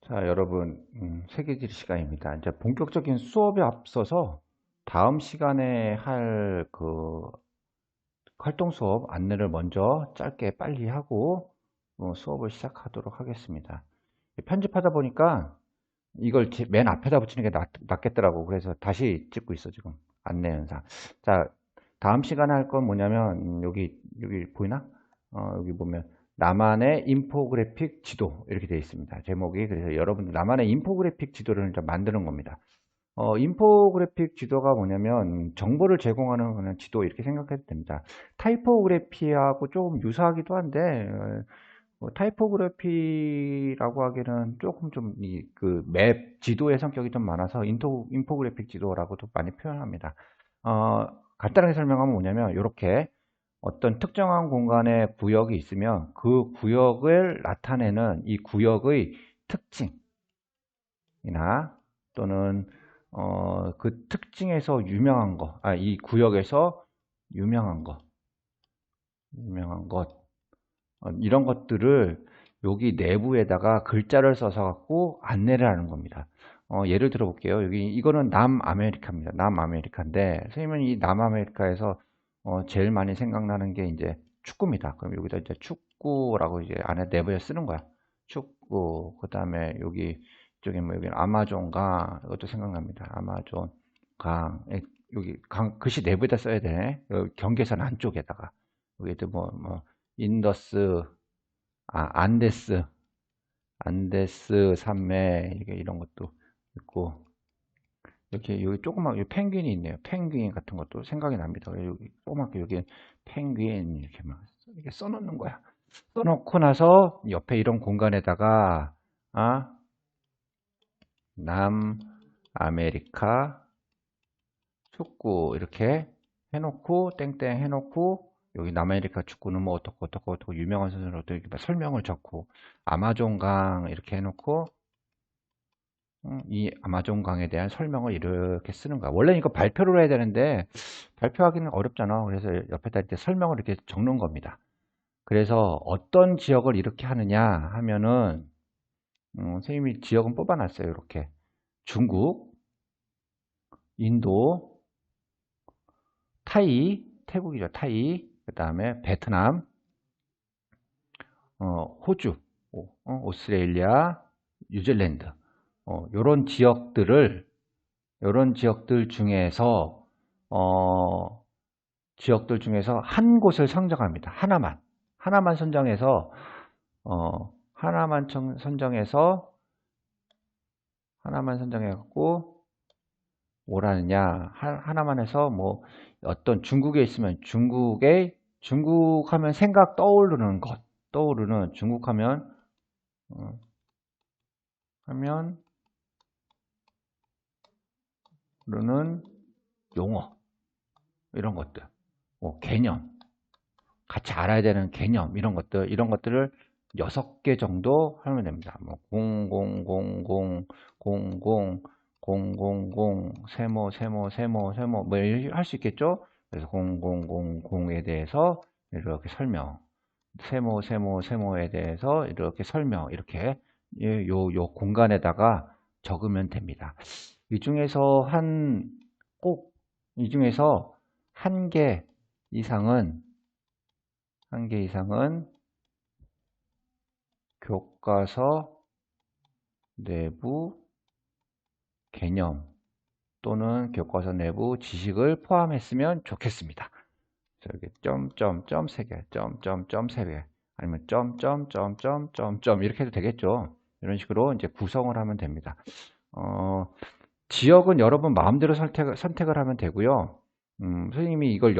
자, 여러분, 세계지리 시간입니다. 이제 본격적인 수업에 앞서서 다음 시간에 할 활동 수업 안내를 먼저 짧게 빨리 하고 수업을 시작하도록 하겠습니다. 편집하다 보니까 이걸 맨 앞에다 붙이는 게 낫겠더라고. 그래서 다시 찍고 있어, 지금. 안내 영상. 자, 다음 시간에 할 건 뭐냐면, 여기 보이나? 여기 보면, 나만의 인포그래픽 지도. 이렇게 되어 있습니다. 제목이. 그래서 여러분들 나만의 인포그래픽 지도를 이제 만드는 겁니다. 인포그래픽 지도가 뭐냐면, 정보를 제공하는 그냥 지도 이렇게 생각해도 됩니다. 타이포그래피하고 조금 유사하기도 한데, 타이포그래피라고 하기에는 조금 좀 그 맵 지도의 성격이 좀 많아서 인포그래픽 지도라고도 많이 표현합니다. 간단하게 설명하면 뭐냐면 이렇게 어떤 특정한 공간에 구역이 있으면 그 구역을 나타내는 이 구역의 특징이나 또는 그 특징에서 유명한 거, 이 구역에서 유명한 것 이런 것들을 여기 내부에다가 글자를 써서 갖고 안내를 하는 겁니다. 예를 들어 볼게요. 여기 이거는 남아메리카입니다. 남아메리카인데 선생님은 이 남아메리카에서 제일 많이 생각나는 게 이제 축구입니다. 그럼 여기다 이제 축구라고 이제 안에 내부에 쓰는 거야. 축구. 그다음에 여기 이쪽에 뭐 여기 아마존강 이것도 생각납니다. 아마존강. 여기 강 글씨 내부에다 써야 돼. 여기 경계선 안쪽에다가 여기도 뭐 인더스, 안데스 산맥, 이런 것도 있고, 이렇게 여기 조그맣게 여기 펭귄이 있네요. 펭귄 같은 것도 생각이 납니다. 여기 조그맣게 여기 펭귄 이렇게 막 이렇게 써놓는 거야. 써놓고 나서 옆에 이런 공간에다가, 남아메리카 축구 이렇게 해놓고, 땡땡 해놓고, 여기 남아메리카 축구는 뭐 어떻고 유명한 선수는 어떻게 설명을 적고 아마존강 이렇게 해놓고 이 아마존강에 대한 설명을 이렇게 쓰는 거야. 원래 이거 발표를 해야 되는데 발표하기는 어렵잖아. 그래서 옆에다 이렇게 설명을 이렇게 적는 겁니다. 그래서 어떤 지역을 이렇게 하느냐 하면은 선생님이 지역은 뽑아놨어요. 이렇게 중국, 인도, 태국이죠. 타이, 그 다음에 베트남, 호주, 오스트레일리아, 뉴질랜드, 요런 지역들 중에서 한 곳을 선정합니다. 하나만 선정해서, 하나만 선정해갖고, 뭐라느냐, 하나만 해서, 뭐, 어떤 중국에 있으면 중국 하면 떠오르는 중국 하면은 용어, 이런 것들, 개념, 같이 알아야 되는 개념, 이런 것들을 6개 정도 하면 됩니다. 뭐, 0000, 세모, 뭐, 할 수 있겠죠? 그래서 0000에 대해서 이렇게 설명, 세모에 대해서 이렇게 설명, 이렇게 요 공간에다가 적으면 됩니다. 이 중에서 이 중에서 한 개 이상은 교과서 내부 개념 또는 교과서 내부 지식을 포함했으면 좋겠습니다. 이렇게 점점점 3개, 점점점 3개, 아니면 점점점점점 이렇게 해도 되겠죠. 이런 식으로 이제 구성을 하면 됩니다. 지역은 여러분 마음대로 선택을 하면 되고요. 선생님이 이걸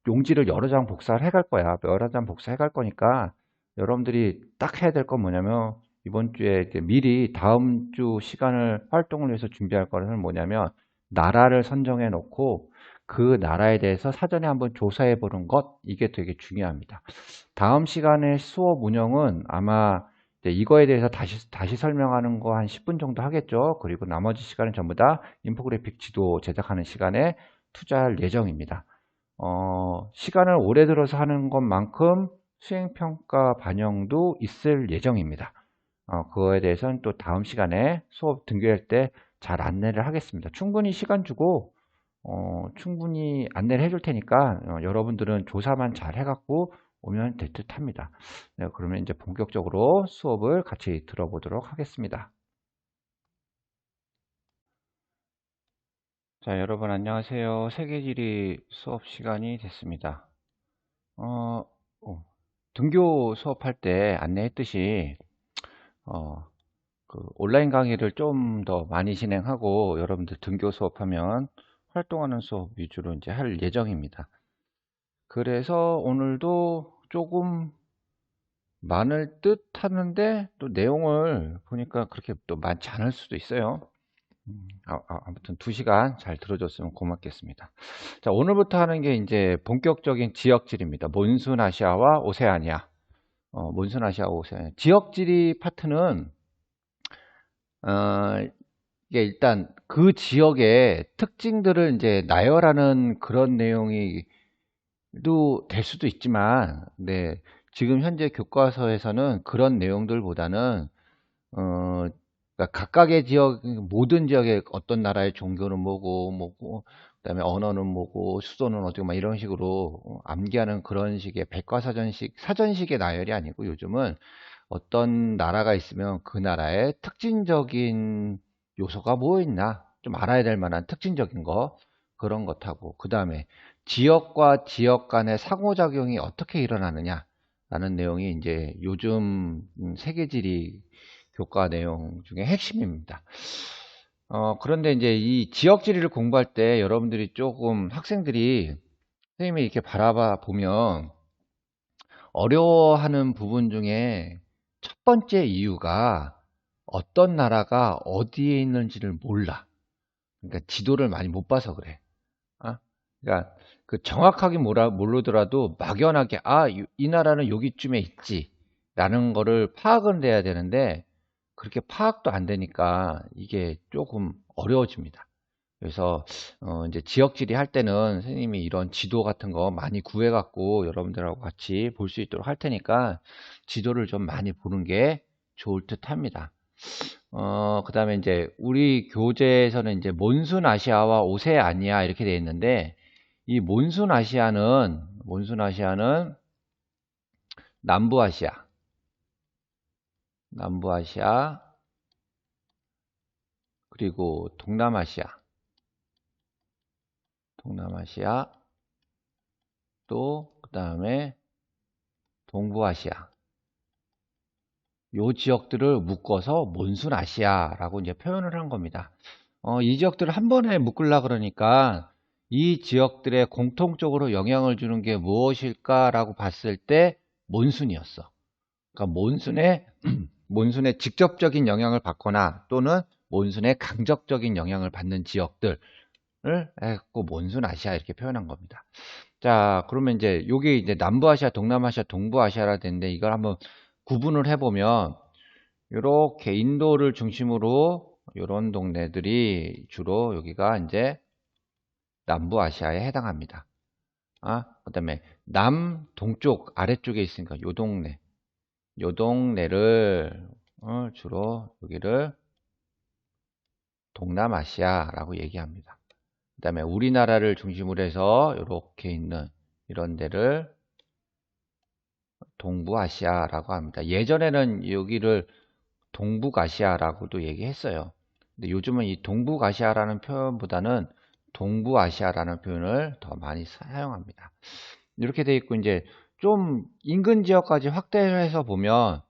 용지를 여러 장 복사를 해갈 거야. 여러 장 복사해 갈 거니까 여러분들이 딱 해야 될 건 뭐냐면 이번 주에 이제 미리 다음 주 시간을 활동을 위해서 준비할 거는 뭐냐면 나라를 선정해 놓고 그 나라에 대해서 사전에 한번 조사해 보는 것, 이게 되게 중요합니다. 다음 시간에 수업 운영은 아마 이거에 대해서 다시 설명하는 거 한 10분 정도 하겠죠. 그리고 나머지 시간은 전부 다 인포그래픽 지도 제작하는 시간에 투자할 예정입니다. 시간을 오래 들어서 하는 것만큼 수행평가 반영도 있을 예정입니다. 그거에 대해서는 또 다음 시간에 수업 등교할 때 잘 안내를 하겠습니다. 충분히 시간 주고 충분히 안내를 해줄 테니까 여러분들은 조사만 잘 해갖고 오면 될 듯 합니다. 네, 그러면 이제 본격적으로 수업을 같이 들어보도록 하겠습니다. 자, 여러분 안녕하세요. 세계지리 수업 시간이 됐습니다. 어, 등교 수업할 때 안내했듯이 온라인 강의를 좀 더 많이 진행하고 여러분들 등교 수업하면 활동하는 수업 위주로 이제 할 예정입니다. 그래서 오늘도 조금 많을 듯 하는데 또 내용을 보니까 그렇게 또 많지 않을 수도 있어요. 아무튼 2시간 잘 들어줬으면 고맙겠습니다. 자, 오늘부터 하는 게 이제 본격적인 지역지리입니다. 몬순아시아와 오세아니아. 몬순아시아, 오세아니아. 지역지리 파트는 이게 일단 그 지역의 특징들을 이제 나열하는 그런 내용이 될 수도 있지만, 네, 지금 현재 교과서에서는 그런 내용들보다는 그러니까 각각의 지역, 모든 지역의 어떤 나라의 종교는 뭐고, 그다음에 언어는 뭐고, 수도는 어디고, 막 이런 식으로 암기하는 그런 식의 사전식의 나열이 아니고, 요즘은 어떤 나라가 있으면 그 나라의 특징적인 요소가 뭐 있나 좀 알아야 될 만한 특징적인 거, 그런 것하고, 그 다음에 지역과 지역 간의 상호작용이 어떻게 일어나느냐 라는 내용이 이제 요즘 세계지리 교과 내용 중에 핵심입니다. 그런데 이제 이 지역지리를 공부할 때 여러분들이 조금 학생들이 선생님이 이렇게 바라봐 보면 어려워하는 부분 중에 첫 번째 이유가 어떤 나라가 어디에 있는지를 몰라. 그러니까 지도를 많이 못 봐서 그래. 어? 그러니까 그 정확하게 모르더라도 막연하게 이 나라는 여기쯤에 있지 라는 거를 파악은 돼야 되는데 그렇게 파악도 안 되니까 이게 조금 어려워집니다. 그래서 이제 지역지리 할 때는 선생님이 이런 지도 같은 거 많이 구해 갖고 여러분들하고 같이 볼 수 있도록 할 테니까 지도를 좀 많이 보는 게 좋을 듯 합니다. 그 다음에 이제 우리 교재에서는 이제 몬순 아시아와 오세아니아 이렇게 되어 있는데 이 몬순 아시아는 남부아시아 그리고 동남아시아 또 그 다음에 동부아시아 요 지역들을 묶어서 몬순아시아라고 이제 표현을 한 겁니다. 이 지역들을 한 번에 묶으려 그러니까 이 지역들의 공통적으로 영향을 주는 게 무엇일까라고 봤을 때 몬순이었어. 그러니까 몬순의 직접적인 영향을 받거나 또는 몬순의 강적적인 영향을 받는 지역들을 해갖고 몬순 아시아 이렇게 표현한 겁니다. 자, 그러면 이제 요게 이제 남부아시아, 동남아시아, 동부아시아라 되는데 이걸 한번 구분을 해보면 이렇게 인도를 중심으로 이런 동네들이 주로 여기가 이제 남부아시아에 해당합니다. 그다음에 동쪽 아래쪽에 있으니까 요 동네를 주로 여기를 동남아시아라고 얘기합니다. 그 다음에 우리나라를 중심으로 해서 이렇게 있는 이런 데를 동부아시아라고 합니다. 예전에는 여기를 동북아시아라고도 얘기했어요. 근데 요즘은 이 동북아시아라는 표현보다는 동부아시아라는 표현을 더 많이 사용합니다. 이렇게 돼 있고 이제 좀 인근 지역까지 확대해서 보면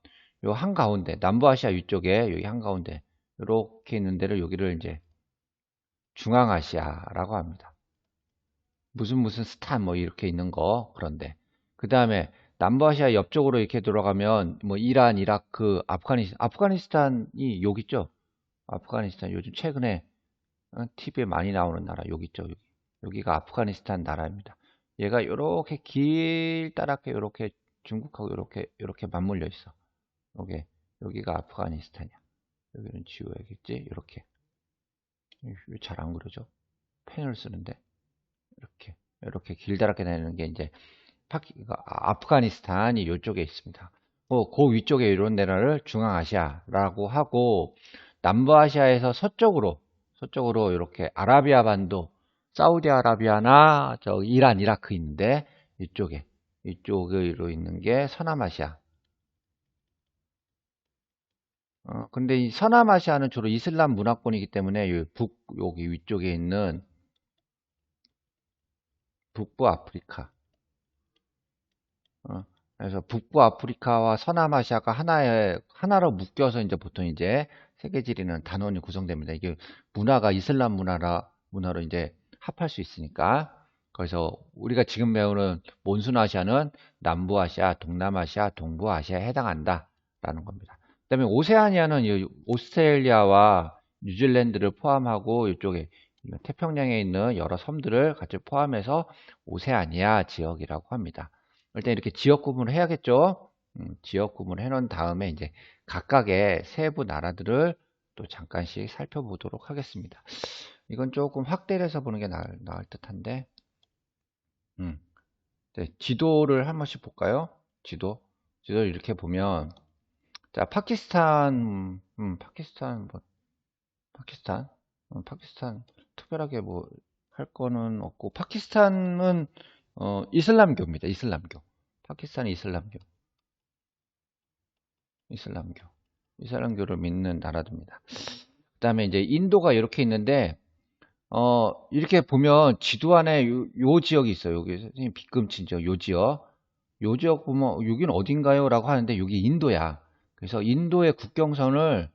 요 한가운데 남부아시아 위쪽에 여기 한가운데 이렇게 있는 데를 여기를 이제 중앙아시아라고 합니다. 무슨 스탄 뭐 이렇게 있는 거 그런데 그 다음에 남부아시아 옆쪽으로 이렇게 들어가면 뭐 이란, 이라크, 아프가니스탄이 여기 있죠. 아프가니스탄 요즘 최근에 TV에 많이 나오는 나라 여기 있죠. 여기가 아프가니스탄 나라입니다. 얘가 이렇게 길다랗게 이렇게 중국하고 이렇게 맞물려 있어. 여기가 아프가니스탄이야. 여기는 지워야겠지. 이렇게 잘 안 그러죠. 펜을 쓰는데 이렇게 길다랗게 되는 게 이제 아프가니스탄이 이쪽에 있습니다. 그 위쪽에 이런 나라를 중앙아시아라고 하고, 남부아시아에서 서쪽으로 이렇게 아라비아 반도, 사우디아라비아나 저 이란, 이라크 있는데 이쪽으로 있는 게 서남아시아. 근데 이 서남아시아는 주로 이슬람 문화권이기 때문에 여기 위쪽에 있는 북부 아프리카. 그래서 북부 아프리카와 서남아시아가 하나로 묶여서 이제 보통 이제 세계지리는 단원이 구성됩니다. 이게 문화가 이슬람 문화로 이제 합할 수 있으니까. 그래서 우리가 지금 배우는 몬순아시아는 남부아시아, 동남아시아, 동부아시아에 해당한다라는 겁니다. 그다음에 오세아니아는 이 오스트레일리아와 뉴질랜드를 포함하고 이쪽에 태평양에 있는 여러 섬들을 같이 포함해서 오세아니아 지역이라고 합니다. 일단 이렇게 지역 구분을 해야겠죠. 지역 구분을 해놓은 다음에 이제 각각의 세부 나라들을 또 잠깐씩 살펴보도록 하겠습니다. 이건 조금 확대를 해서 보는 게 나을 듯한데, 네, 지도를 한 번씩 볼까요? 지도를 이렇게 보면, 자, 파키스탄 특별하게 뭐 할 거는 없고, 파키스탄은 이슬람교입니다. 이슬람교. 파키스탄은 이슬람교를 믿는 나라입니다. 그 다음에 이제 인도가 이렇게 있는데, 이렇게 보면 지도 안에 요 지역이 있어요. 여기 선생님 빗금친 지역, 요 지역. 요 지역 보면 여기는 어딘가요? 라고 하는데 여기 인도야. 그래서 인도의 국경선을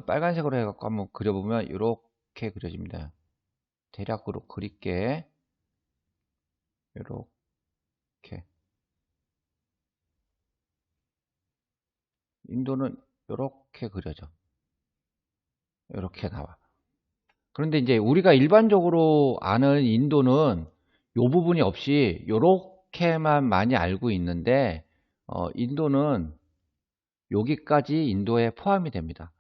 빨간색으로 해갖고 한번 그려보면 이렇게 그려집니다. 대략으로 그릴게. 이렇게. 인도는 이렇게 그려져. 이렇게 나와. 그런데 이제 우리가 일반적으로 아는 인도는 요 부분이 없이 요렇게만 많이 알고 있는데, 인도는 여기까지 인도에 포함이 됩니다.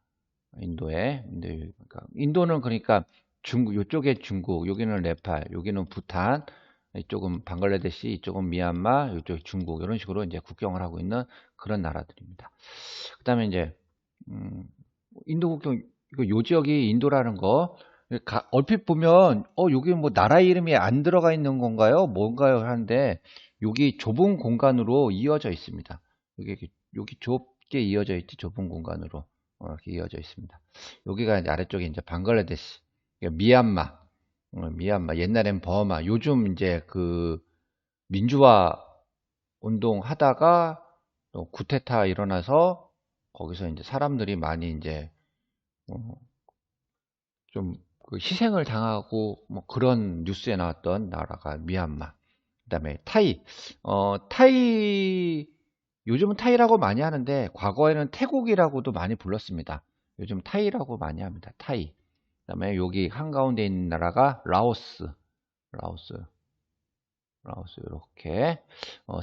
인도는 그러니까 중국, 요쪽에 중국, 여기는 네팔, 여기는 부탄, 이쪽은 방글라데시, 이쪽은 미얀마, 이쪽이 중국, 이런 식으로 이제 국경을 하고 있는 그런 나라들입니다. 그 다음에 이제, 인도 국경, 요 지역이 인도라는 거, 얼핏 보면, 여기 뭐 나라 이름이 안 들어가 있는 건가요? 뭔가요? 하는데, 여기 좁은 공간으로 이어져 있습니다. 여기 좁게 이어져 있지, 좁은 공간으로. 이렇게 이어져 있습니다. 여기가 이제 아래쪽에 이제 방글라데시, 미얀마, 옛날엔 버마, 요즘 이제 그 민주화 운동 하다가 또 쿠데타 일어나서 거기서 이제 사람들이 많이 이제 좀그 희생을 당하고 뭐 그런 뉴스에 나왔던 나라가 미얀마. 그다음에 타이 요즘은 타이라고 많이 하는데 과거에는 태국이라고도 많이 불렀습니다. 요즘 타이라고 많이 합니다. 타이. 그다음에 여기 한가운데 있는 나라가 라오스 이렇게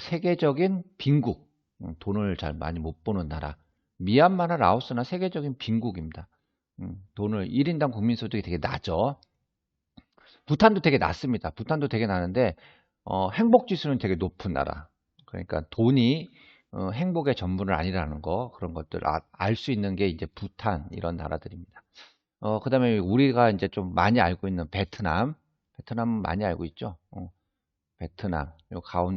세계적인 빈국, 돈을 잘 많이 못 버는 나라. 미얀마나 라오스나 세계적인 빈국입니다. 돈을 1인당 국민소득이 되게 낮죠. 부탄도 되게 낮습니다. 부탄도 되게 낮은데 행복지수는 되게 높은 나라. 그러니까 돈이 행복의 전부는 아니라는 거, 그런 것들 알 수 있는 게 이제 부탄 이런 나라들입니다. 그 다음에 우리가 이제 좀 많이 알고 있는 베트남 많이 알고 있죠. 베트남,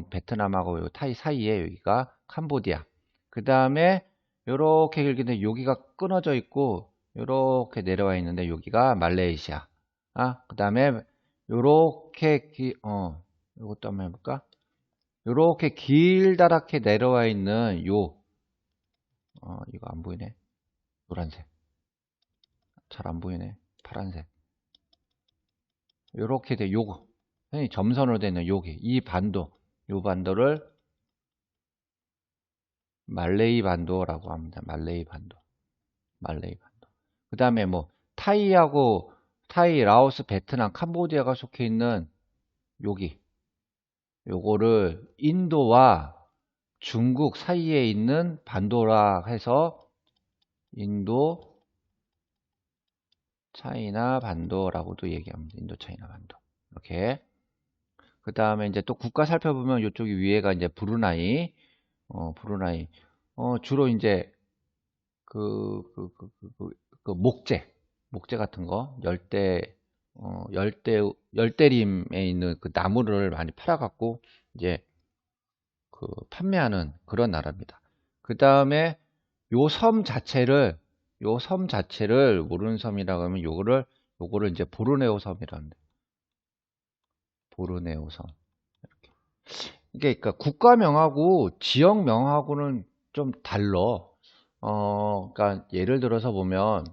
베트남하고 요 타이 사이에 여기가 캄보디아. 그 다음에 요렇게 길긴데 여기가 끊어져 있고 요렇게 내려와 있는데 여기가 말레이시아. 그 다음에 요렇게 요것도 한번 해볼까? 요렇게 길다랗게 내려와 있는 이거 안 보이네. 노란색. 잘 안 보이네. 파란색. 요렇게 요거. 점선으로 되는 이 반도. 요 반도를 말레이 반도라고 합니다. 말레이 반도. 그 다음에 뭐 타이, 라오스, 베트남, 캄보디아가 속해 있는 요거를 인도와 중국 사이에 있는 반도라 해서 인도 차이나 반도라고도 얘기합니다. 인도 차이나 반도. 이렇게. 그 다음에 이제 또 국가 살펴보면 이쪽이 위에가 이제 브루나이. 주로 이제 그 목재 같은 거, 열대림에 있는 그 나무를 많이 팔아갖고 이제 그 판매하는 그런 나라입니다. 그 다음에 요 섬 자체를 모르는 섬이라고 하면 요거를 이제 보르네오 섬이라고 합니다. 보르네오 섬. 이게 그러니까 국가명하고 지역명하고는 좀 달라. 그러니까 예를 들어서 보면,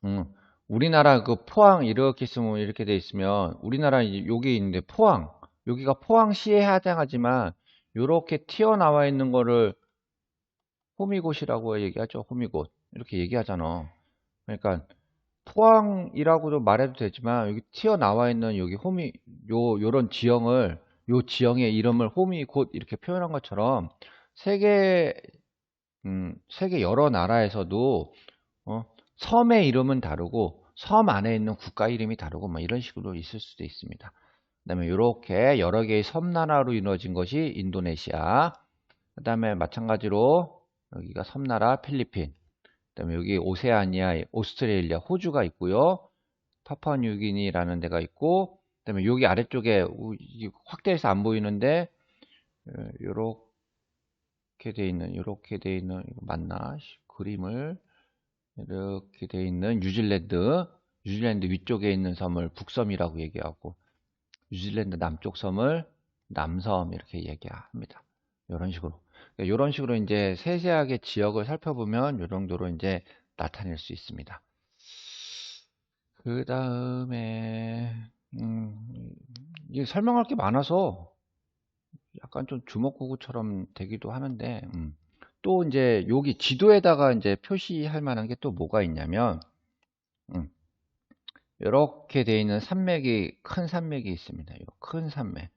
음, 우리나라 그 포항 이렇게 있으면 이렇게 돼 있으면 우리나라 여기 있는데 여기가 포항시에 해당하지만 요렇게 튀어나와 있는 거를 호미곶이라고 얘기하죠. 호미곶 이렇게 얘기하잖아. 그러니까 포항이라고도 말해도 되지만 여기 튀어나와 있는 여기 요런 요 지형의 이름을 호미곶 이렇게 표현한 것처럼 세계 세계 여러 나라에서도 어, 섬의 이름은 다르고 섬 안에 있는 국가 이름이 다르고 뭐 이런 식으로 있을 수도 있습니다. 그다음에 이렇게 여러 개의 섬나라로 이루어진 것이 인도네시아. 그다음에 마찬가지로 여기가 섬나라 필리핀. 그다음에 여기 오세아니아, 오스트레일리아, 호주가 있고요. 파푸아뉴기니라는 데가 있고, 그다음에 여기 아래쪽에 확대해서 안 보이는데 요렇게 돼 있는 이거 맞나? 그림을 이렇게 돼 있는 뉴질랜드 위쪽에 있는 섬을 북섬이라고 얘기하고 뉴질랜드 남쪽 섬을 남섬 이렇게 얘기합니다. 이런 식으로. 이런 식으로 이제 세세하게 지역을 살펴보면 이 정도로 이제 나타낼 수 있습니다. 그 다음에, 이게 설명할 게 많아서 약간 좀 주먹구구처럼 되기도 하는데, 또 이제 여기 지도에다가 이제 표시할 만한 게 또 뭐가 있냐면, 이렇게 되어 있는 큰 산맥이 있습니다. 이 큰 산맥.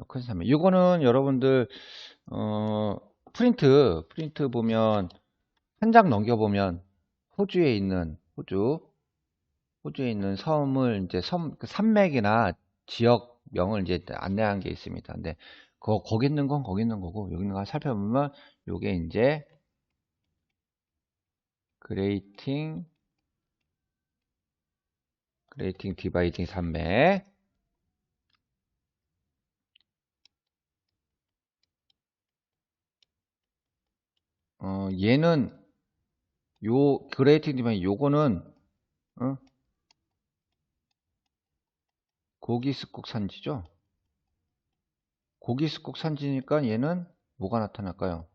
큰 산맥. 이거는 여러분들, 프린트 보면, 한 장 넘겨보면, 호주에 있는 섬을 이제 그 산맥이나 지역명을 이제 안내한 게 있습니다. 근데, 거기 있는 건 거기 있는 거고, 여기 있는 거 살펴보면, 요게 이제, 그레이팅 디바이딩 산맥. 얘는, 그레이팅 디바이딩, 요거는, 고기스국 산지죠? 고기스국 산지니까 얘는 뭐가 나타날까요?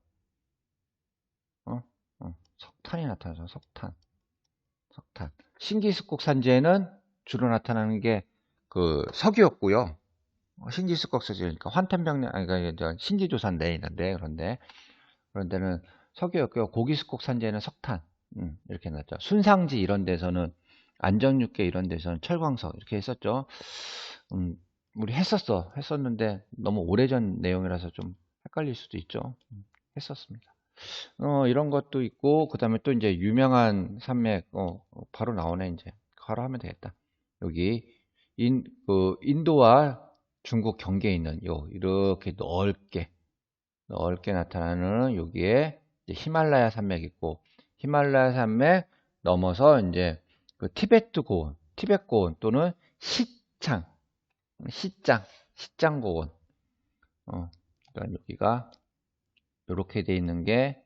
석탄이 나타나죠. 석탄. 신기스국 산지에는 주로 나타나는 게 그 석유였고요. 신기스국 산지니까 환탄병, 아니, 그러니까 신기조산 내에 있는데, 그런 데는 석유였고요. 고기스국 산지에는 석탄. 이렇게 났죠. 순상지 이런 데서는 안전육계 이런 데서는 철광석 이렇게 했었죠. 우리 했었는데 너무 오래전 내용이라서 좀 헷갈릴 수도 있죠. 했었습니다. 이런 것도 있고 그 다음에 또 이제 유명한 산맥 바로 나오네. 이제 바로 하면 되겠다. 여기 인도와 중국 경계에 있는 이렇게 넓게 나타나는 여기에 이제 히말라야 산맥 있고, 히말라야 산맥 넘어서 이제 그 티베트 고원 또는 시장 고원. 그러니까 여기가 이렇게 돼 있는 게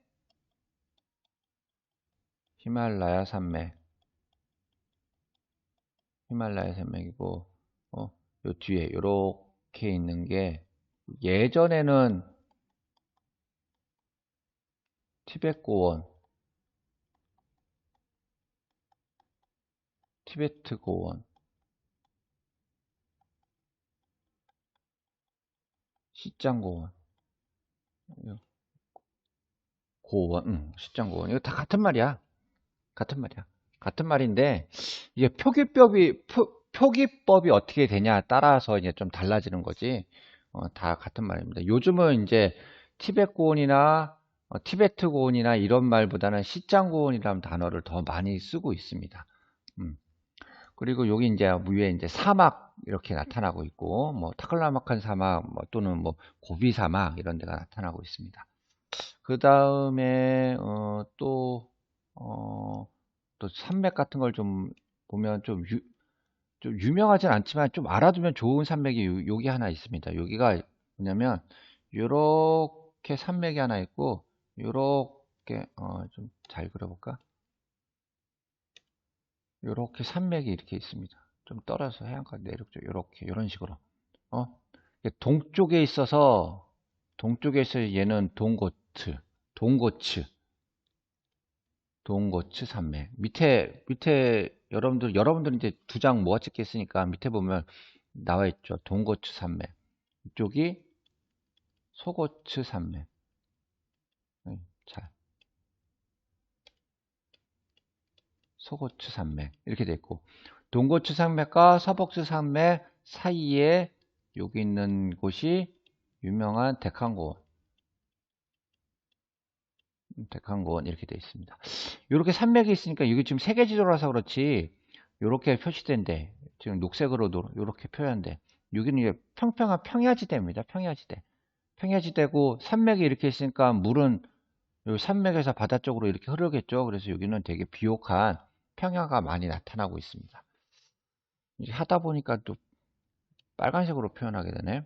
히말라야 산맥이고, 요 뒤에 이렇게 있는 게 예전에는 티베트 고원, 시장 고원, 시장 고원. 이거 다 같은 말이야. 같은 말인데, 이게 표기법이 어떻게 되냐 따라서 이제 좀 달라지는 거지. 다 같은 말입니다. 요즘은 이제 티베트 고원이나 이런 말보다는 시장 고원이라는 단어를 더 많이 쓰고 있습니다. 그리고 여기 이제 위에 이제 사막 이렇게 나타나고 있고, 뭐 타클라마칸 사막, 또는 뭐 고비 사막 이런 데가 나타나고 있습니다. 그 다음에 또 산맥 같은 걸 좀 보면 좀 유명하진 않지만 좀 알아두면 좋은 산맥이 여기 하나 있습니다. 여기가 뭐냐면 요렇게 산맥이 하나 있고 요렇게 좀 잘 그려볼까? 요렇게 산맥이 이렇게 있습니다. 좀 떨어져서 해안가 내륙쪽 요렇게 요런 식으로 어 동쪽에 있어서 얘는 동고츠 동고츠 산맥 밑에 여러분들 이제 두 장 모아 찍겠으니까 밑에 보면 나와 있죠. 동고츠 산맥 이쪽이 소고츠 산맥. 잘 소고츠 산맥 이렇게 돼 있고 동고츠 산맥과 서복츠 산맥 사이에 여기 있는 곳이 유명한 데칸고원 이렇게 돼 있습니다. 이렇게 산맥이 있으니까 이게 지금 세계 지도라서 그렇지 이렇게 표시된데 지금 녹색으로 이렇게 표현돼. 여기는 이제 평평한 평야지대입니다. 평야지대고 산맥이 이렇게 있으니까 물은 요 산맥에서 바다 쪽으로 이렇게 흐르겠죠. 그래서 여기는 되게 비옥한 평야가 많이 나타나고 있습니다. 이제 하다 보니까 또 빨간색으로 표현하게 되네.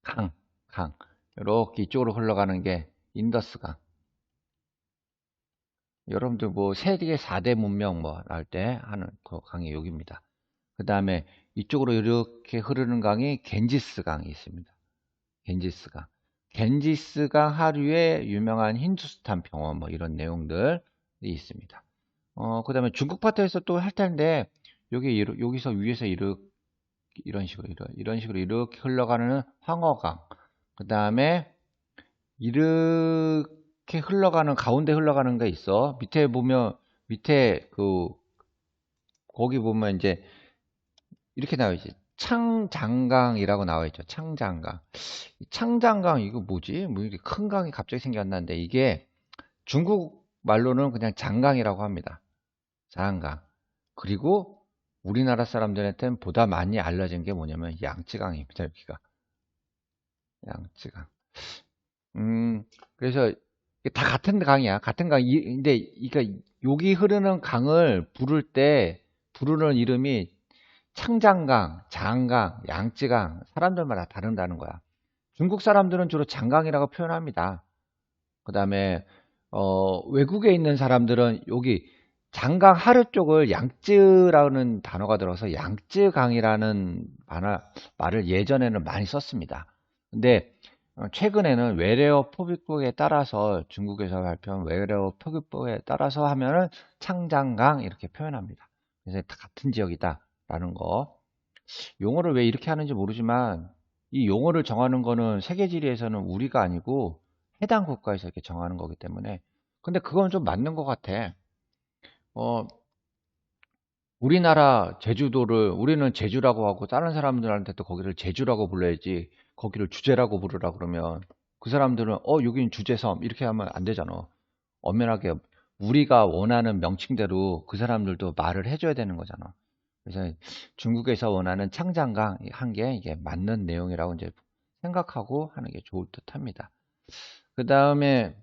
강. 이렇게 이쪽으로 흘러가는 게 인더스강. 여러분들 뭐 세계 4대 문명 뭐 할 때 하는 그 강이 여기입니다. 그 다음에 이쪽으로 이렇게 흐르는 강이 겐지스강이 있습니다. 겐지스강 하류에 유명한 힌두스탄 병원 뭐 이런 내용들이 있습니다. 그 다음에 중국 파트에서 또 할 텐데 여기서 위에서 이런 식으로 이렇게 흘러가는 황허강. 그 다음에 이렇게 흘러가는 가운데 흘러가는 게 있어. 밑에 보면 밑에 거기 보면 이제 이렇게 나와 있지. 창장강이라고 나와 있죠. 창장강. 창장강 이거 뭐지? 뭐 이렇게 큰 강이 갑자기 생겼는데 이게 중국 말로는 그냥 장강이라고 합니다. 장강. 그리고 우리나라 사람들한테는 보다 많이 알려진 게 뭐냐면 양쯔강입니다. 여기가 양쯔강. 그래서 이게 다 같은 강이야. 같은 강. 근데 이게 여기 흐르는 강을 부르는 이름이 창장강, 장강, 양쯔강 사람들마다 다른다는 거야. 중국 사람들은 주로 장강이라고 표현합니다. 그 다음에 외국에 있는 사람들은 여기 장강 하류 쪽을 양쯔라는 단어가 들어서 양쯔강이라는 말을 예전에는 많이 썼습니다. 근데 최근에는 외래어 포깃북에 따라서 중국에서 발표한 외래어 포깃북에 따라서 하면은 창장강 이렇게 표현합니다. 그래서 다 같은 지역이다 라는 거. 용어를 왜 이렇게 하는지 모르지만 이 용어를 정하는 거는 세계지리에서는 우리가 아니고 해당 국가에서 이렇게 정하는 거기 때문에 근데 그건 좀 맞는 것 같아. 어, 우리나라 제주도를 우리는 제주라고 하고 다른 사람들한테도 거기를 제주라고 불러야지 거기를 주제라고 부르라 그러면 그 사람들은 여긴 주제섬 이렇게 하면 안 되잖아. 엄연하게 우리가 원하는 명칭대로 그 사람들도 말을 해줘야 되는 거잖아. 그래서 중국에서 원하는 창장강 한 게 이게 맞는 내용이라고 이제 생각하고 하는 게 좋을 듯 합니다. 그 다음에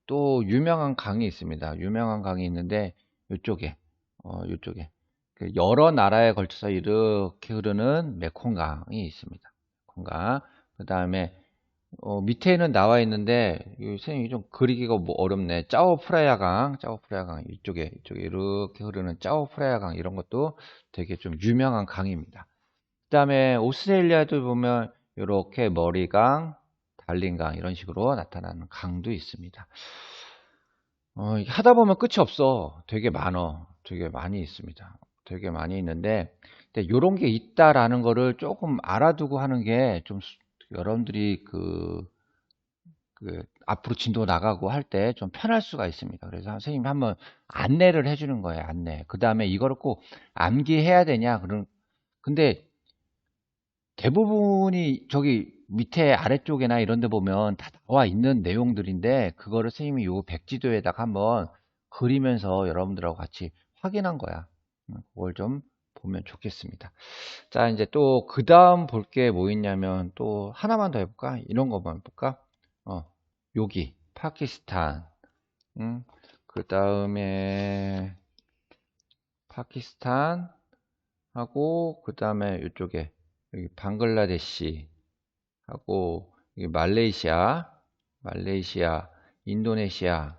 또 유명한 강이 있습니다. 유명한 강이 있는데 이쪽에 그 여러 나라에 걸쳐서 이렇게 흐르는 메콩강이 있습니다. 메콩강. 그 다음에 밑에는 나와 있는데 선생님이 좀 그리기가 뭐 어렵네. 짜오프라야강 이쪽에 이렇게 흐르는 짜오프라야강 이런 것도 되게 좀 유명한 강입니다. 그 다음에 오스트레일리아도 보면 이렇게 머리강, 달링강 이런 식으로 나타나는 강도 있습니다. 하다 보면 끝이 없어. 되게 많어. 되게 많이 있습니다. 되게 많이 있는데, 근데 요런 게 있다라는 거를 조금 알아두고 하는 게 좀 여러분들이 앞으로 진도 나가고 할 때 좀 편할 수가 있습니다. 그래서 선생님이 한번 안내를 해주는 거예요. 안내. 그 다음에 이거를 꼭 암기해야 되냐? 근데 대부분이 저기 밑에 아래쪽이나 이런 데 보면 다 나와 있는 내용들인데 그거를 선생님이 요 백지도에다가 한번 그리면서 여러분들하고 같이 확인한 거야. 그걸 좀 보면 좋겠습니다. 자, 이제 또 그 다음 볼 게 뭐 있냐면 또 하나만 더 해볼까? 이런 거만 볼까? 여기 파키스탄, 그 다음에 파키스탄 하고 그 다음에 이쪽에 여기 방글라데시 하고 여기 말레이시아, 인도네시아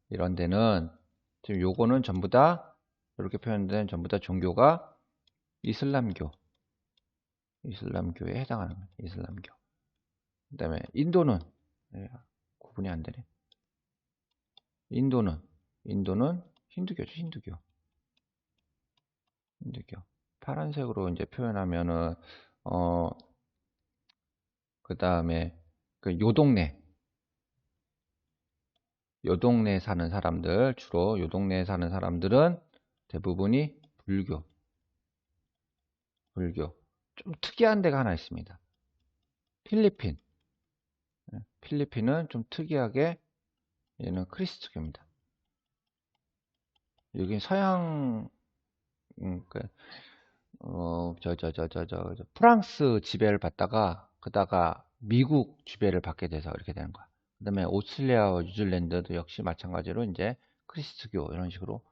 이런 데는 지금 요거는 전부 다 이렇게 표현된 전부 다 종교가 이슬람교에 해당하는 거예요. 이슬람교. 그 다음에 인도는 구분이 안 되네. 인도는 힌두교죠. 힌두교. 파란색으로 이제 표현하면은 그 다음에 그 요 동네 사는 사람들, 주로 요 동네에 사는 사람들은 대부분이 불교. 좀 특이한 데가 하나 있습니다. 필리핀은 좀 특이하게 얘는 크리스트교입니다. 여기 서양 프랑스 지배를 받다가 그다가 미국 지배를 받게 돼서 이렇게 되는 거야. 그다음에 오스트레일리아와 뉴질랜드도 역시 마찬가지로 이제 크리스트교 이런 식으로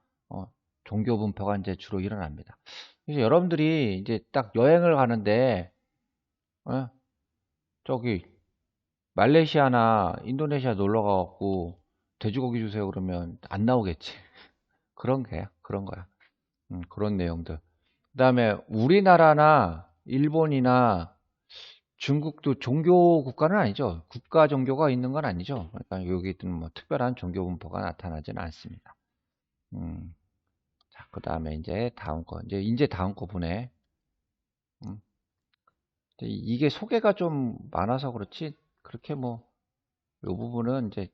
종교 분포가 이제 주로 일어납니다. 그래서 여러분들이 이제 딱 여행을 가는데 저기 말레이시아나 인도네시아 놀러 가갖고 돼지고기 주세요 그러면 안 나오겠지. 그런 거야. 그런 내용들. 그다음에 우리나라나 일본이나 중국도 종교 국가는 아니죠. 국가 종교가 있는 건 아니죠. 그러니까 여기 뭐 특별한 종교 분포가 나타나지는 않습니다. 자, 그다음에 이제 다음 거. 이제 다음 거 보네. 이게 소개가 좀 많아서 그렇지 그렇게 뭐 이 부분은 이제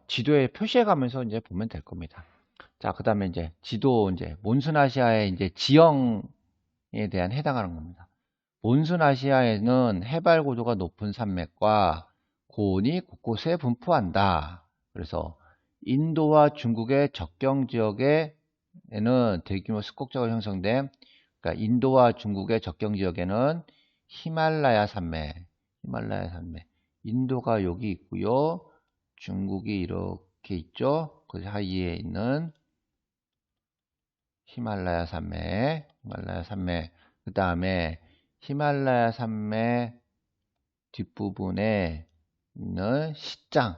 지도에 표시해 가면서 이제 보면 될 겁니다. 자, 그다음에 이제 지도 이제 몬순아시아의 이제 지형에 대한 해당하는 겁니다. 몬순아시아에는 해발 고도가 높은 산맥과 고온이 곳곳에 분포한다. 그래서 인도와 중국의 접경 지역에는 대규모 습곡자가 형성된 그러니까 인도와 중국의 접경 지역에는 히말라야 산맥, 인도가 여기 있고요. 중국이 이렇게 있죠. 그 사이에 있는 히말라야 산맥. 그 다음에 히말라야 산맥 뒷부분에 있는 시장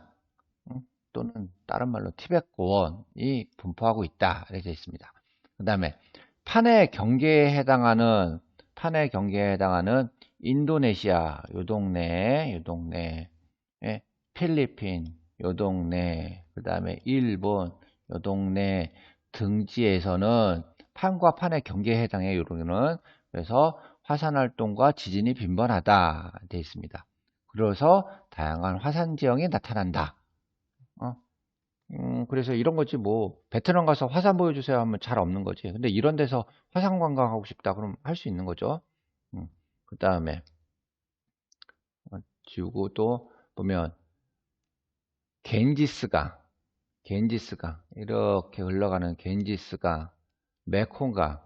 또는 다른 말로 티벳 고원이 분포하고 있다. 이렇게 되어 있습니다. 그 다음에 판의 경계에 해당하는 인도네시아 요 동네 필리핀 요 동네 그 다음에 일본 요 동네 등지에서는 판과 판의 경계에 해당해요. 요거는 그래서 화산 활동과 지진이 빈번하다 되어 있습니다. 그래서 다양한 화산 지형이 나타난다. 그래서 이런 거지 뭐 베트남 가서 화산 보여주세요 하면 잘 없는 거지. 근데 이런 데서 화산 관광하고 싶다 그럼 할 수 있는 거죠. 그 다음에 지우고 또 보면 겐지스강 이렇게 흘러가는 겐지스강, 메콩강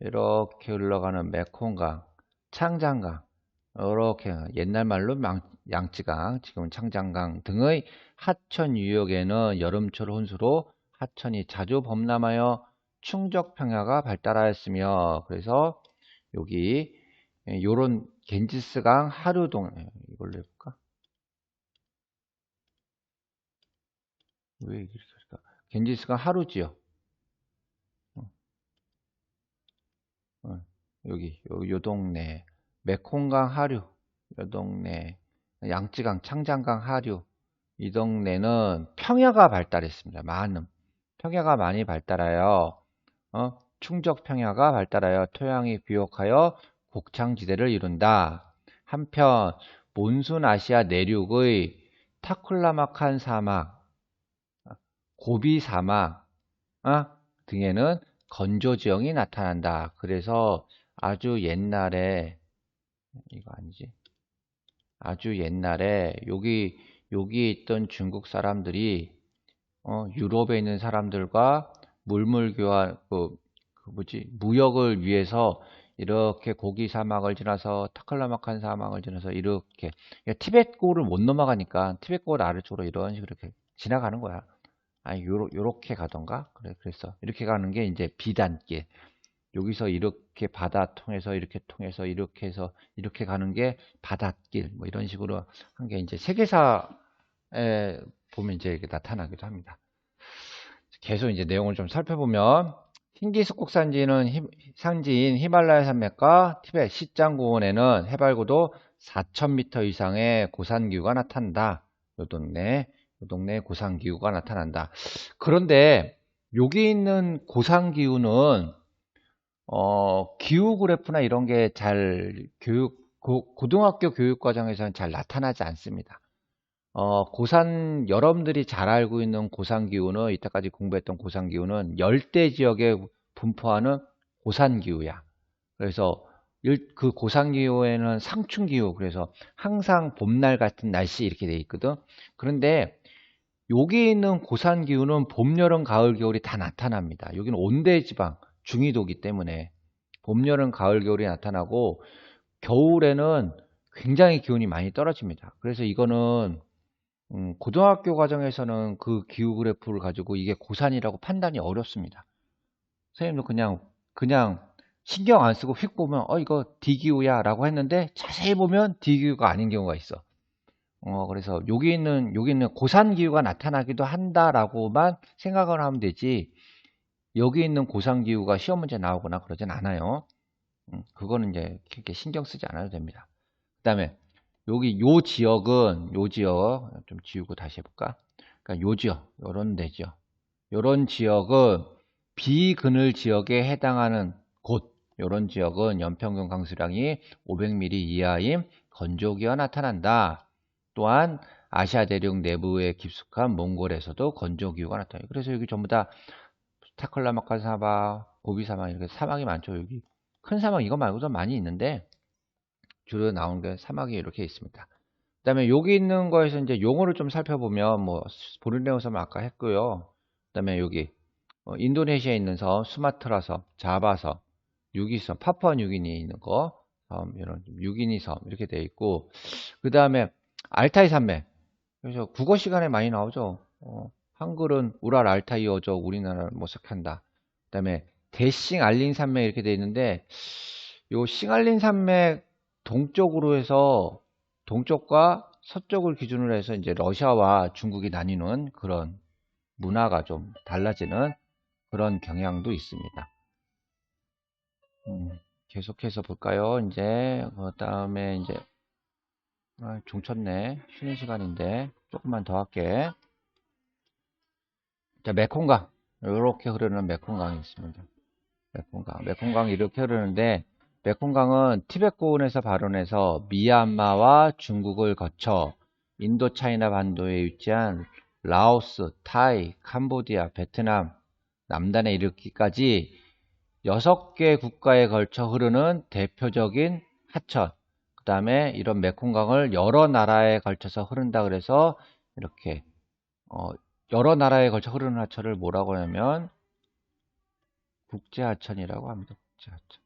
이렇게 흘러가는 메콩강, 창장강 이렇게 옛날 말로 양쯔강, 지금은 창장강 등의 하천 유역에는 여름철 혼수로 하천이 자주 범람하여 충적 평야가 발달하였으며 그래서 여기 요런 겐지스강 하류동 이걸로 해볼까? 왜 이렇게 할까? 겐지스강 하류지요. 여기 요 동네 메콩강 하류 요 동네 양쯔강 창장강 하류 이 동네는 평야가 발달했습니다. 평야가 많이 발달하여 충적 평야가 발달하여 토양이 비옥하여 곡창지대를 이룬다. 한편 몬순 아시아 내륙의 타클라마칸 사막, 고비 사막 등에는 건조 지형이 나타난다. 그래서 아주 옛날에 이거 아니지? 아주 옛날에 여기 있던 중국 사람들이 유럽에 있는 사람들과 물물 교환 무역을 위해서 이렇게 고기 사막을 지나서 타클라마칸 사막을 지나서 이렇게 티벳고를 못 넘어가니까 티벳고 아래쪽으로 이런 식으로 이렇게 지나가는 거야. 아니 요렇게 가던가 그래서 이렇게 가는 게 이제 비단길. 여기서 이렇게 바다 통해서 이렇게 통해서 이렇게 해서 이렇게 가는 게 바닷길 뭐 이런 식으로 한 게 이제 세계사에 보면 이제 이렇게 나타나기도 합니다. 계속 이제 내용을 좀 살펴보면 흰기숙국 산지인 히말라야 산맥과 티베트 시짱고원에는 해발고도 4,000m 이상의 고산기후가 나타난다. 요 동네 고산기후가 나타난다. 그런데 여기 있는 고산기후는 기후 그래프나 이런 게 잘 고등학교 교육 과정에서는 잘 나타나지 않습니다. 여러분들이 잘 알고 있는 고산기후는, 이때까지 공부했던 고산기후는 열대 지역에 분포하는 고산기후야. 그래서 그 고산기후에는 상춘기후, 그래서 항상 봄날 같은 날씨 이렇게 돼 있거든. 그런데 여기 있는 고산기후는 봄, 여름, 가을, 겨울이 다 나타납니다. 여기는 온대지방, 중위도기 때문에 봄, 여름, 가을, 겨울이 나타나고 겨울에는 굉장히 기온이 많이 떨어집니다. 그래서 이거는 고등학교 과정에서는 그 기후 그래프를 가지고 이게 고산이라고 판단이 어렵습니다. 선생님도 그냥 신경 안 쓰고 휙 보면 이거 D기후야 라고 했는데 자세히 보면 D기후가 아닌 경우가 있어. 그래서 여기 있는 고산기후가 나타나기도 한다라고만 생각을 하면 되지, 여기 있는 고산기후가 시험 문제 나오거나 그러진 않아요. 그거는 이제 그렇게 신경 쓰지 않아도 됩니다. 그 다음에 여기 요 지역 좀 지우고 다시 해볼까? 그러니까 요 지역, 요런 데죠. 요런 지역은 비그늘 지역에 해당하는 곳, 요런 지역은 연평균 강수량이 500mm 이하인 건조기가 나타난다. 또한 아시아 대륙 내부에 깊숙한 몽골에서도 건조기후가 나타나요. 그래서 여기 전부 다 타클라마칸 사막, 고비 사막, 이렇게 사막이 많죠. 여기 큰 사막 이거 말고도 많이 있는데 주로 나오는 게 사막이 이렇게 있습니다. 그 다음에 여기 있는 거에서 이제 용어를 좀 살펴보면 뭐 보르네오 섬 아까 했고요. 그 다음에 여기 인도네시아에 있는 섬, 수마트라 섬, 자바 섬, 유기섬, 파푸아 뉴기니에 있는 거, 이런 유기니 섬 이렇게 되어 있고, 그 다음에 알타이 산맥. 그래서 국어 시간에 많이 나오죠. 한글은 우랄 알타이 어족, 우리나라를 모색한다. 그 다음에 대싱 알린 산맥 이렇게 되어 있는데, 요 싱알린 산맥 동쪽으로 해서 동쪽과 서쪽을 기준으로 해서 이제 러시아와 중국이 나뉘는 그런 문화가 좀 달라지는 그런 경향도 있습니다. 계속해서 볼까요? 이제 그 다음에 이제 종쳤네. 쉬는 시간인데 조금만 더 할게. 자, 메콩강 이렇게 흐르는 메콩강이 있습니다. 메콩강이 이렇게 흐르는데, 메콩강은 티벳고원에서 발원해서 미얀마와 중국을 거쳐 인도차이나 반도에 위치한 라오스, 타이, 캄보디아, 베트남, 남단에 이르기까지 6개 국가에 걸쳐 흐르는 대표적인 하천. 그 다음에 이런 메콩강을 여러 나라에 걸쳐서 흐른다 그래서 이렇게 여러 나라에 걸쳐 흐르는 하천을 뭐라고 하냐면 국제하천이라고 합니다. 국제하천.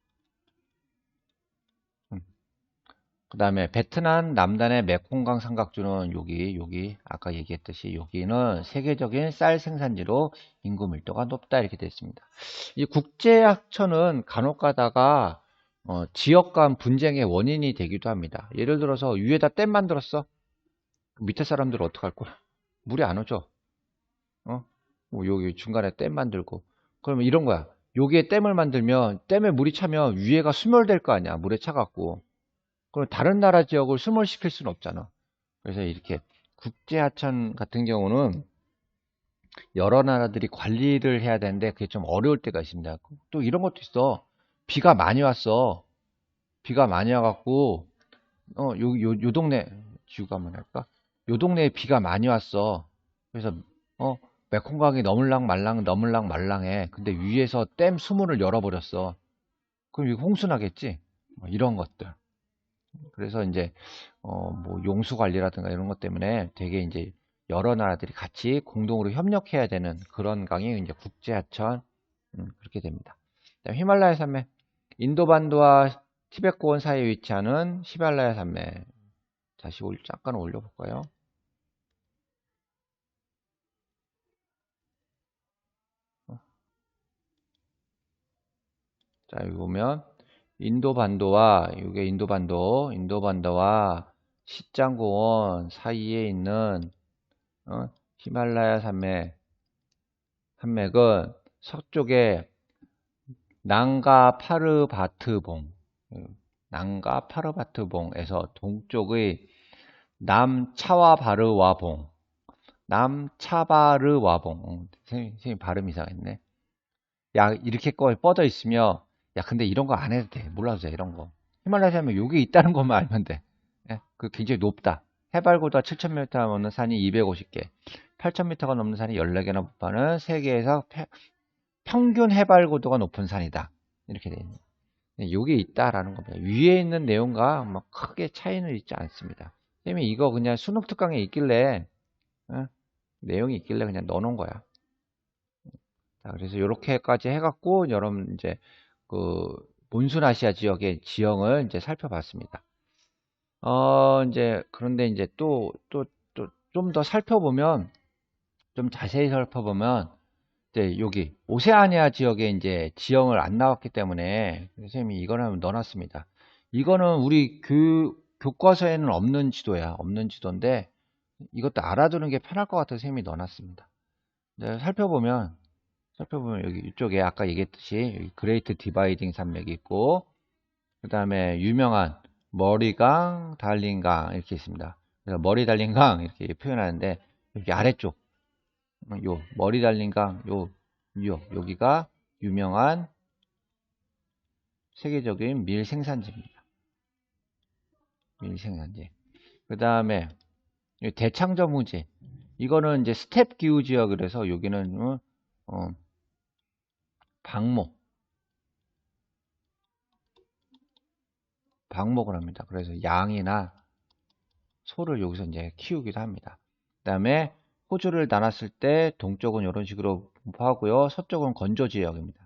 그 다음에 베트남 남단의 메콩강 삼각주는 여기 아까 얘기했듯이 여기는 세계적인 쌀 생산지로 인구 밀도가 높다 이렇게 되어 있습니다. 이 국제하천은 간혹 가다가 지역 간 분쟁의 원인이 되기도 합니다. 예를 들어서 위에다 댐 만들었어. 밑에 사람들은 어떡할 거야? 물이 안 오죠. 뭐 여기 중간에 댐 만들고, 그러면 이런 거야. 여기에 댐을 만들면 댐에 물이 차면 위에가 수몰될 거 아니야. 물에 차갖고. 그럼 다른 나라 지역을 수몰시킬 수는 없잖아. 그래서 이렇게 국제하천 같은 경우는 여러 나라들이 관리를 해야 되는데 그게 좀 어려울 때가 있습니다. 또 이런 것도 있어. 비가 많이 왔어. 비가 많이 와갖고 요 동네 지우가 한번 할까? 요 동네에 비가 많이 왔어. 그래서 메콩강이 너물랑 말랑해. 근데 위에서 댐 수문을 열어버렸어. 그럼 이거 홍수 나겠지? 이런 것들. 그래서 이제 뭐 용수 관리라든가 이런 것 때문에 되게 이제 여러 나라들이 같이 공동으로 협력해야 되는 그런 강이 이제 국제하천 그렇게 됩니다. 히말라야 산맥 인도반도와 티벳 고원 사이에 위치하는 히말라야 산맥. 다시 잠깐 올려볼까요? 자, 여기 보면 인도반도와 이게 인도반도와 시짱고원 사이에 있는 히말라야 산맥은 서쪽에 낭가 파르바트봉에서 동쪽의 남차바르와봉. 선생님 발음 이상했네. 야, 이렇게 뻗어 있으며, 야, 근데 이런 거 안 해도 돼. 몰라도 돼, 이런 거. 히말라야 산맥 여기 있다는 것만 알면 돼. 예, 그 굉장히 높다. 해발고도 7,000m 넘는 산이 250개, 8,000m가 넘는 산이 14개나 붙는 세계에서 평균 해발고도가 높은 산이다. 이렇게 돼 있는. 여기 있다라는 겁니다. 위에 있는 내용과 뭐 크게 차이는 있지 않습니다. 선생님이 이거 그냥 수능 특강에 있길래, 내용이 있길래 그냥 넣어놓은 거야. 자, 그래서 이렇게까지 해갖고 여러분 이제 그 몬순아시아 지역의 지형을 이제 살펴봤습니다. 이제 그런데 이제 또 좀 더 살펴보면, 좀 자세히 살펴보면 이제 여기 오세아니아 지역에 이제 지형을 안 나왔기 때문에 선생님이 이걸 한번 넣어놨습니다. 이거는 우리 교과서에는 없는 지도야. 없는 지도인데 이것도 알아두는 게 편할 것 같아서 선생님이 넣어놨습니다. 네, 살펴보면 여기 이쪽에 아까 얘기했듯이 여기 그레이트 디바이딩 산맥이 있고, 그 다음에 유명한 머리강, 달린강 이렇게 있습니다. 그래서 머리 달린강 이렇게 표현하는데, 여기 아래쪽 요 머리 달린강 여기가 유명한 세계적인 밀 생산지입니다. 밀 생산지. 그 다음에 대창저 무지, 이거는 이제 스텝 기후 지역이라서 여기는 방목을 합니다. 그래서 양이나 소를 여기서 이제 키우기도 합니다. 그 다음에 호주를 나눴을 때 동쪽은 이런 식으로 분포하고요. 서쪽은 건조 지역입니다.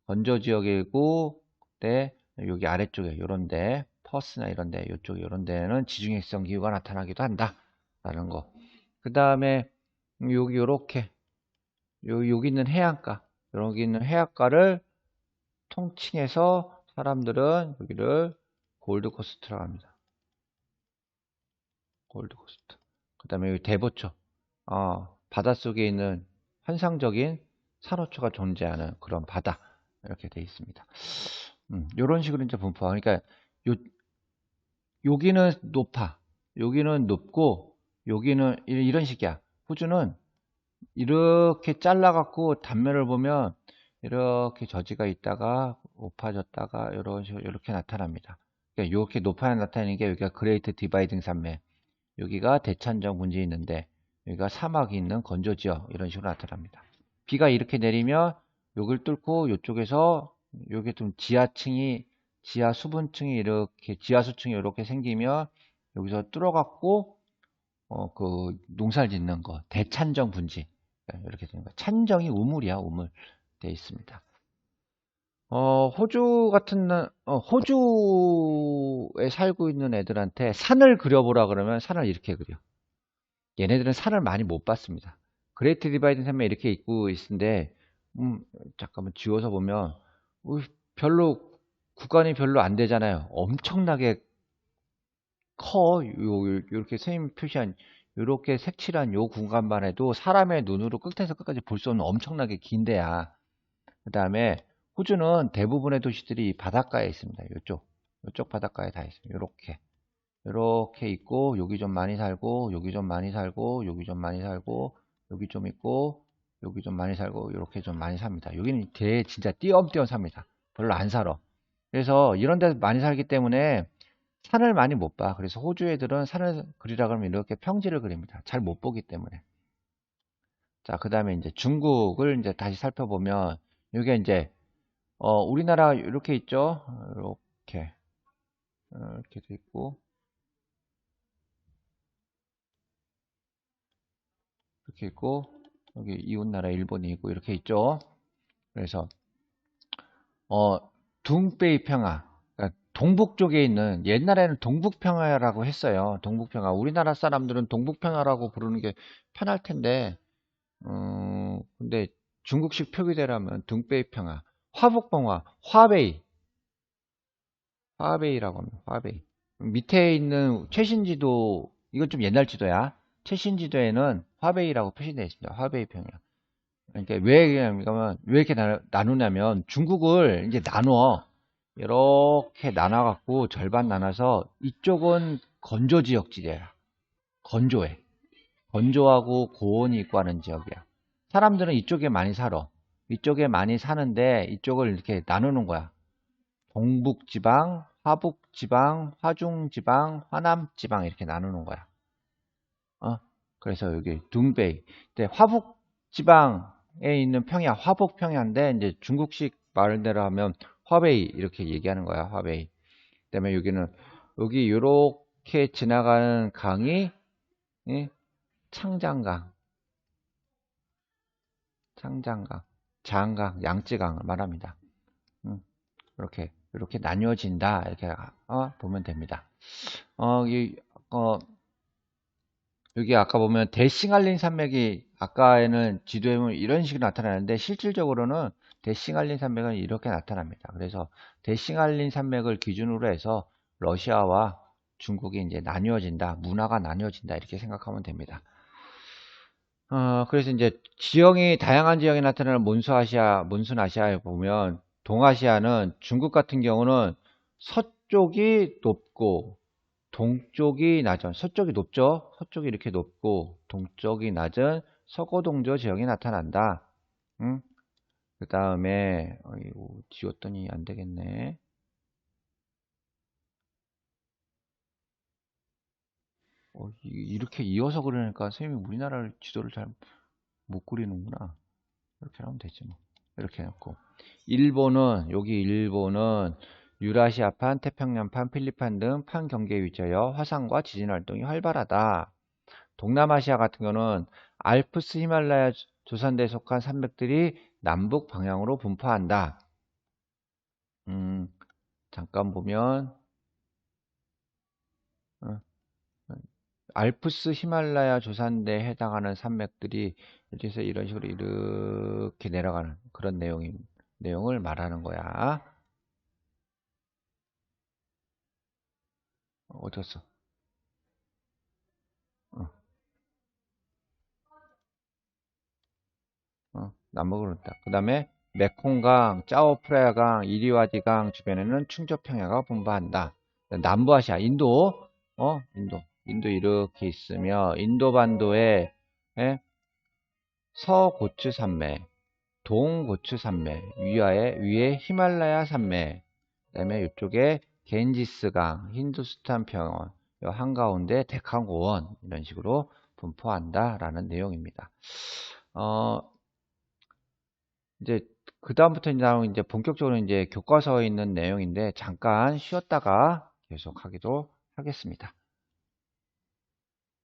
건조 지역이고, 그때 여기 아래쪽에 이런데 퍼스나 이런데 이쪽에 이런 데는 지중해성 기후가 나타나기도 한다 라는 거. 그 다음에 여기 이렇게 여기 있는 해안가, 여기 있는 해안가를 통칭해서 사람들은 여기를 골드코스트라고 합니다. 골드코스트. 그 다음에 여기 대보초, 바닷속에 있는 환상적인 산호초가 존재하는 그런 바다, 이렇게 되어 있습니다. 이런 식으로 이제 분포. 그러니까 여기는 높아, 여기는 높고, 여기는 이런 식이야. 호주는 이렇게 잘라갖고 단면을 보면 이렇게 저지가 있다가 높아졌다가 이런 식으로 이렇게 나타납니다. 그러니까 이렇게 높아 나타나는 게 여기가 그레이트 디바이딩 산맥, 여기가 대찬정 분지에 있는데 여기가 사막이 있는 건조 지역, 이런 식으로 나타납니다. 비가 이렇게 내리면 여기를 뚫고 이쪽에서 여기 좀 지하 수분층이 이렇게 지하수층이 이렇게 생기면 여기서 뚫어갖고 그 농사를 짓는 거, 대찬정 분지, 이렇게 되는 거. 찬정이 우물이야, 우물 돼 있습니다. 호주에 살고 있는 애들한테 산을 그려보라 그러면 산을 이렇게 그려. 얘네들은 산을 많이 못 봤습니다. 그레이트 디바이딩 산맥 이렇게 있고 있는데, 잠깐만 지워서 보면 별로 구간이 별로 안 되잖아요. 엄청나게 커. 요렇게 선생님 표시한 요렇게 색칠한 요 공간만 해도 사람의 눈으로 끝에서 끝까지 볼 수 없는 엄청나게 긴 데야. 그 다음에 호주는 대부분의 도시들이 바닷가에 있습니다. 요쪽 바닷가에 다 있습니다. 요렇게 있고, 여기 좀 많이 살고, 여기 좀 많이 살고, 여기 좀 많이 살고, 여기 좀 있고, 여기 좀 많이 살고, 이렇게 좀 많이 삽니다. 여기는 진짜 띄엄띄엄 삽니다. 별로 안 살아. 그래서 이런 데서 많이 살기 때문에 산을 많이 못 봐. 그래서 호주 애들은 산을 그리라 그러면 이렇게 평지를 그립니다. 잘 못 보기 때문에. 자, 그 다음에 이제 중국을 이제 다시 살펴보면, 이게 이제 우리나라 이렇게 있죠. 이렇게 돼 있고, 이렇게 있고, 여기 이웃나라 일본이 있고, 이렇게 있죠. 그래서 둥베이 평야, 그러니까 동북 쪽에 있는, 옛날에는 동북평야라고 했어요. 동북평야. 우리나라 사람들은 동북평야라고 부르는 게 편할 텐데, 근데 중국식 표기대로하면 둥베이 평야, 화북봉화, 화베이라고 합니다. 화베이. 밑에 있는 최신 지도, 이건 좀 옛날 지도야. 최신 지도에는 화베이라고 표시되어 있습니다. 화베이 평야. 그러니까 왜 이렇게 나누냐면 중국을 이제 나눠. 이렇게 나눠갖고 절반 나눠서 이쪽은 건조 지역지대야. 건조해. 건조하고 고온이 있고 하는 지역이야. 사람들은 이쪽에 많이 살아. 이쪽에 많이 사는데 이쪽을 이렇게 나누는 거야. 동북지방, 화북지방, 화중지방, 화남지방 이렇게 나누는 거야. 그래서 여기 둥베이. 근데 화북지방에 있는 평야, 화북평야인데 이제 중국식 말대로 하면 화베이 이렇게 얘기하는 거야. 화베이. 그다음에 여기 요렇게 지나가는 강이 예? 창장강, 장강, 양쯔강을 말합니다. 이렇게 나뉘어진다 이렇게 보면 됩니다. 어, 이, 어, 여기 아까 보면 대싱알린 산맥이 아까에는 지도에 보면 이런 식으로 나타나는데 실질적으로는 대싱알린 산맥은 이렇게 나타납니다. 그래서 대싱알린 산맥을 기준으로 해서 러시아와 중국이 이제 나뉘어진다, 문화가 나뉘어진다 이렇게 생각하면 됩니다. 그래서 이제 다양한 지형이 나타나는 몬순 아시아에 보면 동아시아는 중국 같은 경우는 서쪽이 높고 동쪽이 낮은, 서쪽이 높죠? 서쪽이 이렇게 높고 동쪽이 낮은 서고동조 지형이 나타난다. 응? 그 다음에 이거 지웠더니 안 되겠네. 이렇게 이어서 그러니까 선생님이 우리나라 지도를 잘 못 그리는구나. 이렇게 하면 되지 뭐. 이렇게 해놓고 일본은 유라시아판, 태평양판, 필리핀 등 판경계에 위치하여 화산과 지진 활동이 활발하다. 동남아시아 같은 경우는 알프스 히말라야 조산대에 속한 산맥들이 남북 방향으로 분포한다. 잠깐 보면 어, 알프스 히말라야 조산대에 해당하는 산맥들이 이제서 이런 식으로 이렇게 내려가는 그런 내용을 말하는 거야. 어쩌어 남북으로 있다. 그 다음에 메콩강, 짜오프라야강, 이리와디강 주변에는 충저평야가 분포한다. 남부아시아, 인도 이렇게 있으며 인도 반도에 서고추 산맥, 동고추 산맥, 위에 히말라야 산맥, 그다음에 이쪽에 겐지스강, 힌두스탄 평원, 한가운데 데칸고원 이런 식으로 분포한다라는 내용입니다. 이제 그다음부터 이제 본격적으로 이제 교과서에 있는 내용인데 잠깐 쉬었다가 계속하기도 하겠습니다.